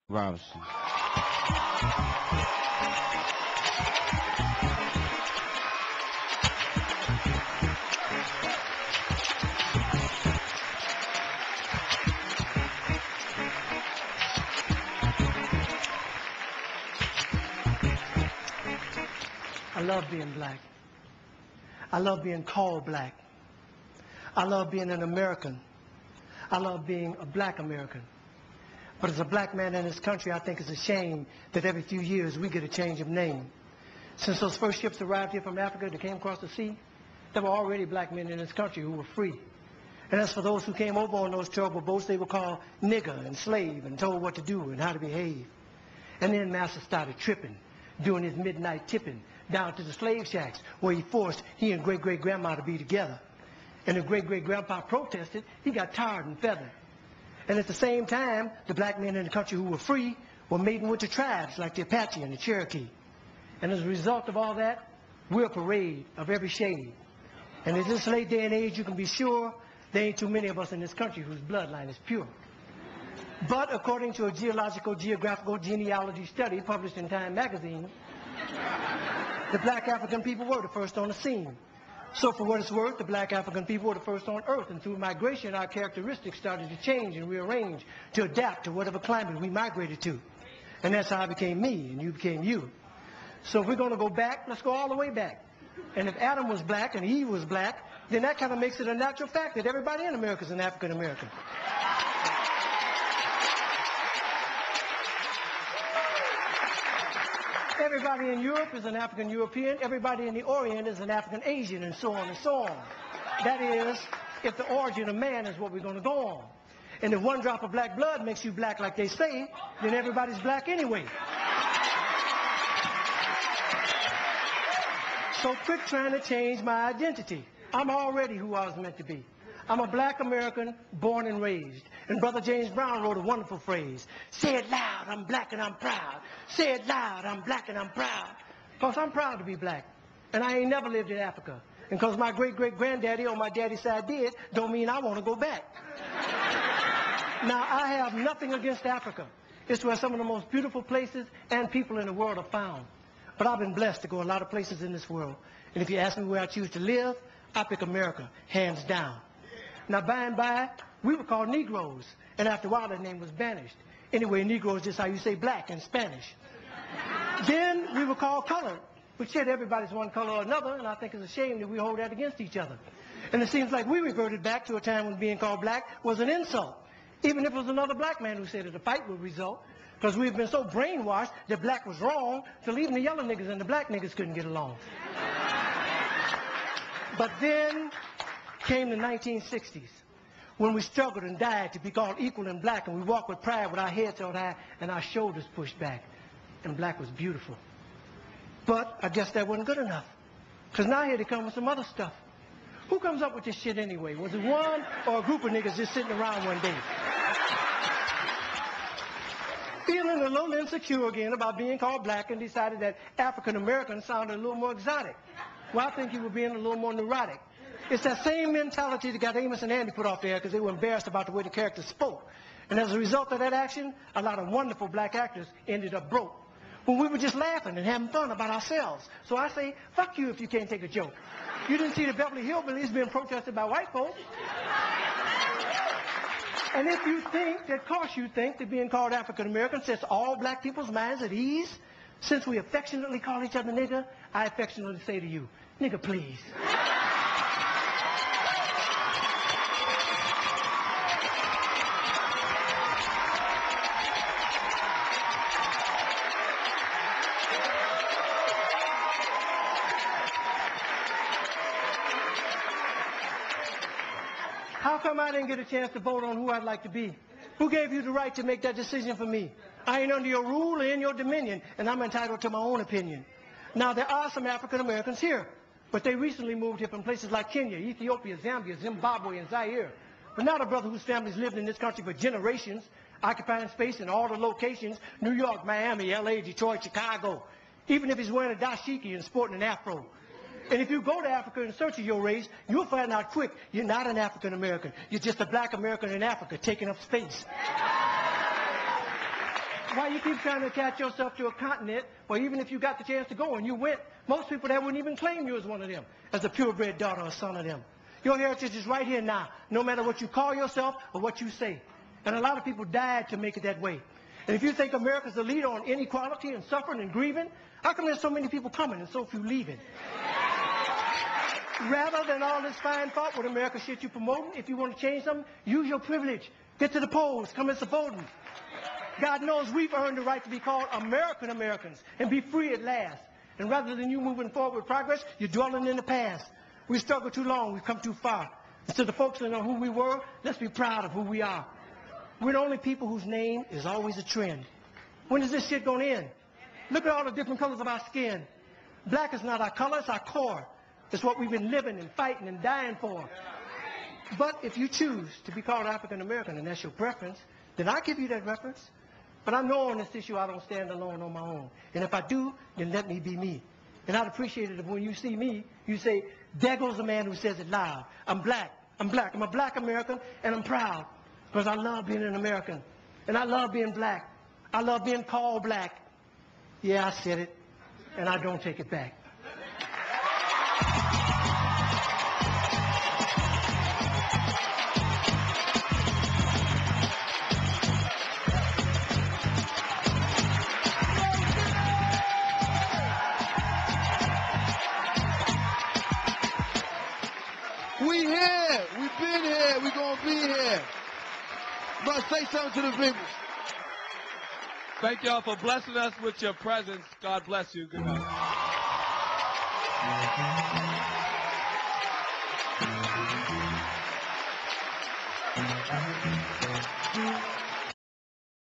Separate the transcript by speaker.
Speaker 1: Robinson.
Speaker 2: I love being black. I love being called black. I love being an American. I love being a black American. But as a black man in this country, I think it's a shame that every few years we get a change of name. Since those first ships arrived here from Africa that came across the sea, there were already black men in this country who were free. And as for those who came over on those terrible boats, they were called nigger and slave and told what to do and how to behave. And then Master started tripping, doing his midnight tipping down to the slave shacks where he forced he and great-great-grandma to be together. And if great-great-grandpa protested, he got tarred and feathered. And at the same time, the black men in the country who were free were mating with the tribes like the Apache and the Cherokee. And as a result of all that, we're a parade of every shade. And in this late day and age, you can be sure there ain't too many of us in this country whose bloodline is pure. But according to a geographical genealogy study published in Time magazine, the black African people were the first on the scene. So for what it's worth, the black African people were the first on earth, and through migration, our characteristics started to change and rearrange to adapt to whatever climate we migrated to. And that's how I became me, and you became you. So if we're going to go back, let's go all the way back. And if Adam was black and Eve was black, then that kind of makes it a natural fact that everybody in America is an African American. Everybody in Europe is an African European. Everybody in the Orient is an African Asian, and so on and so on. That is, if the origin of man is what we're going to go on. And if one drop of black blood makes you black like they say, then everybody's black anyway. So quit trying to change my identity. I'm already who I was meant to be. I'm a black American born and raised. And Brother James Brown wrote a wonderful phrase. Say it loud, I'm black and I'm proud. Say it loud, I'm black and I'm proud. Because I'm proud to be black. And I ain't never lived in Africa. And because my great-great-granddaddy on my daddy's side did, don't mean I want to go back. Now, I have nothing against Africa. It's where some of the most beautiful places and people in the world are found. But I've been blessed to go a lot of places in this world. And if you ask me where I choose to live, I pick America, hands down. Now, by and by, we were called Negroes. And after a while, that name was banished. Anyway, Negro is just how you say black in Spanish. Then we were called colored, which said everybody's one color or another, and I think it's a shame that we hold that against each other. And it seems like we reverted back to a time when being called black was an insult, even if it was another black man who said that a fight would result, because we've been so brainwashed that black was wrong, till even the yellow niggas and the black niggas couldn't get along. But then came the 1960s, when we struggled and died to be called equal and black, and we walked with pride with our heads held high and our shoulders pushed back, and black was beautiful. But I guess that wasn't good enough, because now here they come with some other stuff. Who comes up with this shit anyway? Was it one or a group of niggas just sitting around one day? Feeling a little insecure again about being called black, and decided that African American sounded a little more exotic. Well, I think you were being a little more neurotic. It's that same mentality that got Amos and Andy put off there because they were embarrassed about the way the characters spoke. And as a result of that action, a lot of wonderful black actors ended up broke. When we were just laughing and having fun about ourselves. So I say, fuck you if you can't take a joke. You didn't see the Beverly Hillbillies being protested by white folks. And if you think that, of course you think that being called African American sets all black people's minds at ease, since we affectionately call each other nigger, I affectionately say to you, nigger please. How come I didn't get a chance to vote on who I'd like to be? Who gave you the right to make that decision for me? I ain't under your rule or in your dominion, and I'm entitled to my own opinion. Now, there are some African Americans here, but they recently moved here from places like Kenya, Ethiopia, Zambia, Zimbabwe, and Zaire. But not a brother whose family's lived in this country for generations, occupying space in all the locations, New York, Miami, L.A., Detroit, Chicago, even if he's wearing a dashiki and sporting an afro. And if you go to Africa in search of your race, you'll find out quick you're not an African American. You're just a black American in Africa taking up space. Why you keep trying to attach yourself to a continent, or even if you got the chance to go and you went, most people there wouldn't even claim you as one of them, as a purebred daughter or son of them. Your heritage is right here now, no matter what you call yourself or what you say. And a lot of people died to make it that way. And if you think America's the leader on inequality and suffering and grieving, how come there's so many people coming and so few leaving? Rather than all this fine thought with America shit you promoting, if you want to change something, use your privilege. Get to the polls, come and support them. God knows we've earned the right to be called American Americans and be free at last. And rather than you moving forward with progress, you're dwelling in the past. We struggled too long, we've come too far. Instead of focusing on who we were, let's be proud of who we are. We're the only people whose name is always a trend. When is this shit going to end? Look at all the different colors of our skin. Black is not our color, it's our core. It's what we've been living and fighting and dying for. But if you choose to be called African American and that's your preference, then I'll give you that reference. But I know on this issue I don't stand alone on my own. And if I do, then let me be me. And I'd appreciate it if when you see me, you say, there goes the man who says it loud. I'm black. I'm black. I'm a black American, and I'm proud. Because I love being an American. And I love being black. I love being called black. Yeah, I said it. And I don't take it back.
Speaker 1: We here. We've been here. We're going to be here. Must say something to the people.
Speaker 3: Thank y'all for blessing us with your presence. God bless you. Good night.